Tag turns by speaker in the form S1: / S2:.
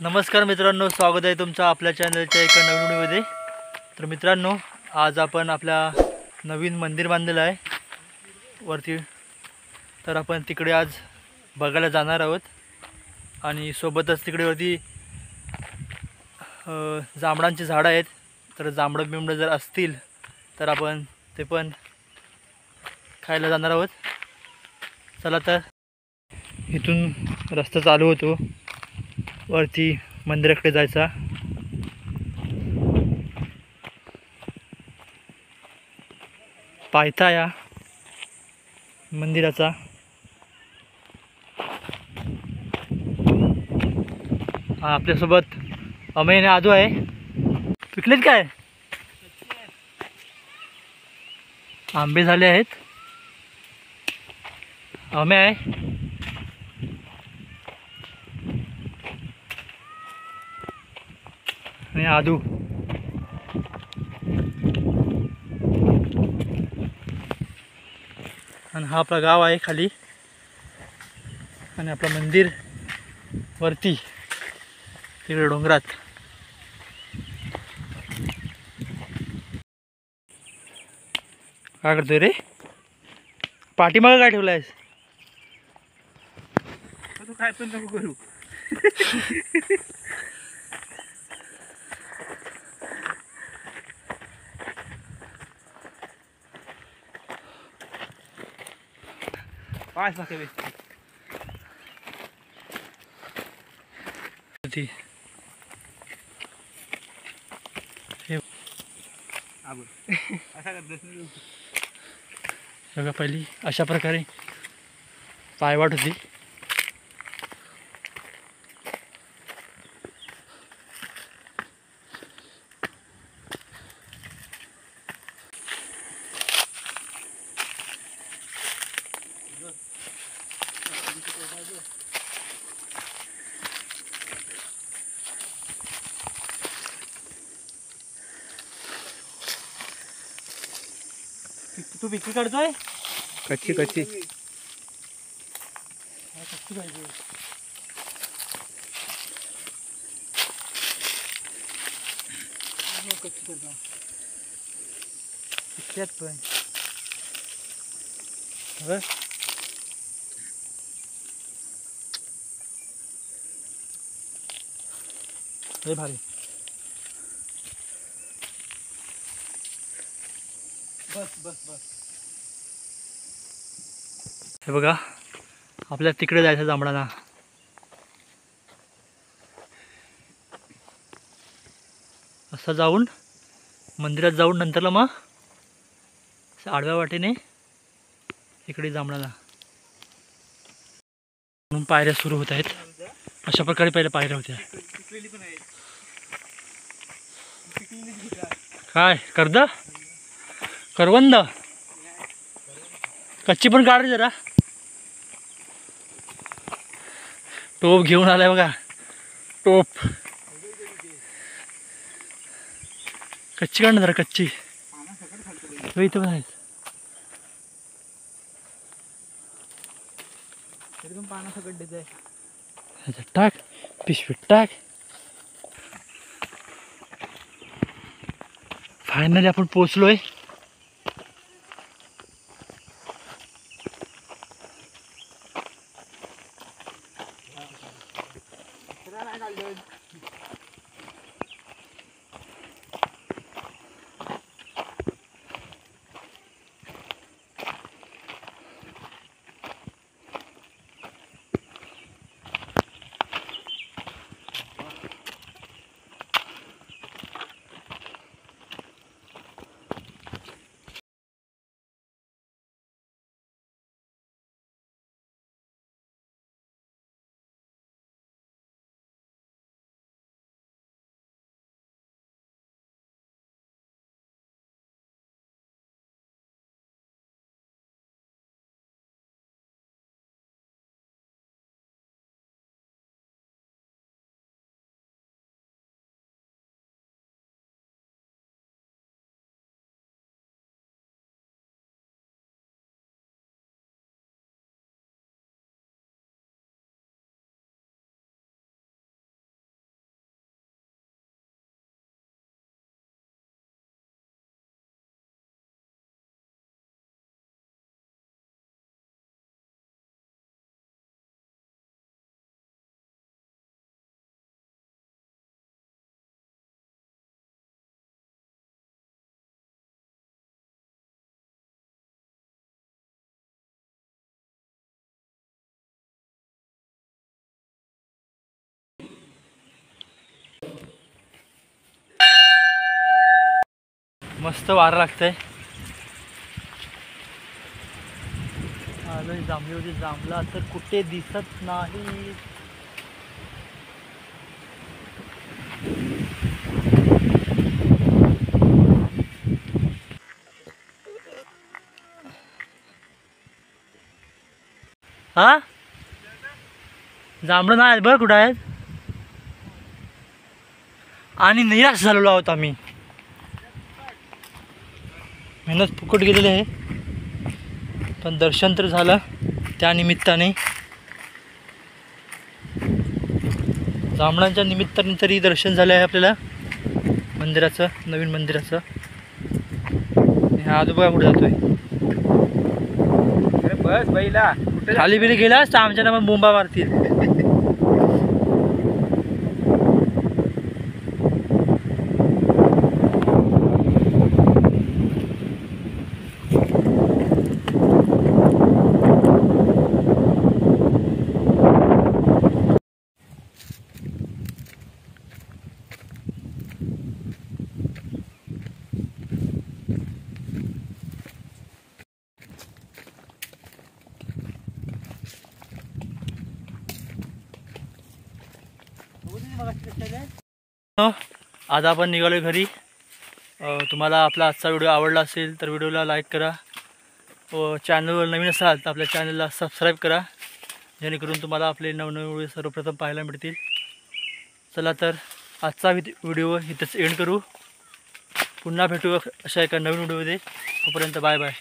S1: नमस्कार मित्रांनो, स्वागत आहे तुमचं आपल्या चॅनलच्या एका नवीन व्हिडिओमध्ये। तर मित्रांनो, आज आपण आपल्या नवीन मंदिर बांधलेलं आहे वरती, तर आपण तिकडे आज बघायला जाणार आहोत। आणि सोबतच तिकडे वरती जांभळांची झाडं आहेत, तर जांभळं बिंबळं जर असतील तर आपण ते पण खायला जाणार आहोत। चला तर इथून रस्ता चालू होतो वरती मंदिराकडे जायचा। पायथा या मंदिराचा आपल्यासोबत अमेय आणि आदू आहे। पिकलेत काय? आंबे झाले आहेत। अमेय आहे आणि आदू। आणि हा आपला गाव आहे खाली, आणि आपलं मंदिर वरती तिकडे डोंगरात। काय करतोय रे? पाठीमागं काय ठेवलं आहेस?
S2: तू काय पण नको करू। पाच भाकरी
S1: बघा, पहिली अशा प्रकारे पायवाट होती। तू पिकी काढतोय?
S2: कच्ची कच्ची
S1: पण हे भारी। बस बस बस। हे बघा, आपल्याला तिकडे जायचं जांभळाला। असं जाऊन मंदिरात जाऊन नंतरला मग आडव्या वाटेने इकडे जांभळाला म्हणून पायऱ्या सुरू होत आहेत। अशा प्रकारे पहिल्या पायऱ्या होत्या। काय कर्द करवंद कच्ची पण काढ जरा। टोप घेऊन आलाय बघा, टोप। कच्ची काढ ना जरा, कच्ची इथं पण आहेत।
S2: एकदम पाण्यासकट देत आहे।
S1: ह्याच्यात टाक, पिशवीत टाक। फायनली आपण पोचलोय। मस्त वारं लागतंय. आलोय जांभळी होती, जांभळा तर कुठे दिसत नाही. हा जांभळं नाही बघ कुठं आहेत. आणि निराश झालेलो आहोत आम्ही. मेहनत फुकट गेलेली आहे, पण दर्शन तर झालं त्या निमित्ताने. जांभळांच्या निमित्ताने तरी दर्शन झालं आहे आपल्याला मंदिराचं, नवीन मंदिराचं. हा आजोबा कुठे जातोय?
S2: अरे बस बैला कुठे
S1: खाली बिली गेलास तर आमच्या नावात बोंबा मारतील. आज आपण निघालो घरी. तुम्हाला आपला आजचा व्हिडिओ आवडला असेल तर व्हिडिओला लाईक करा व चॅनलवर नवीन असाल तर आपल्या चॅनलला सबस्क्राईब करा, जेणेकरून तुम्हाला आपले नवनवीन व्हिडिओ सर्वप्रथम पाहायला मिळतील. चला तर आजचा व्हिडिओ इथंच एंड करू. पुन्हा भेटू अशा एका नवीन व्हिडिओमध्ये. तोपर्यंत बाय बाय.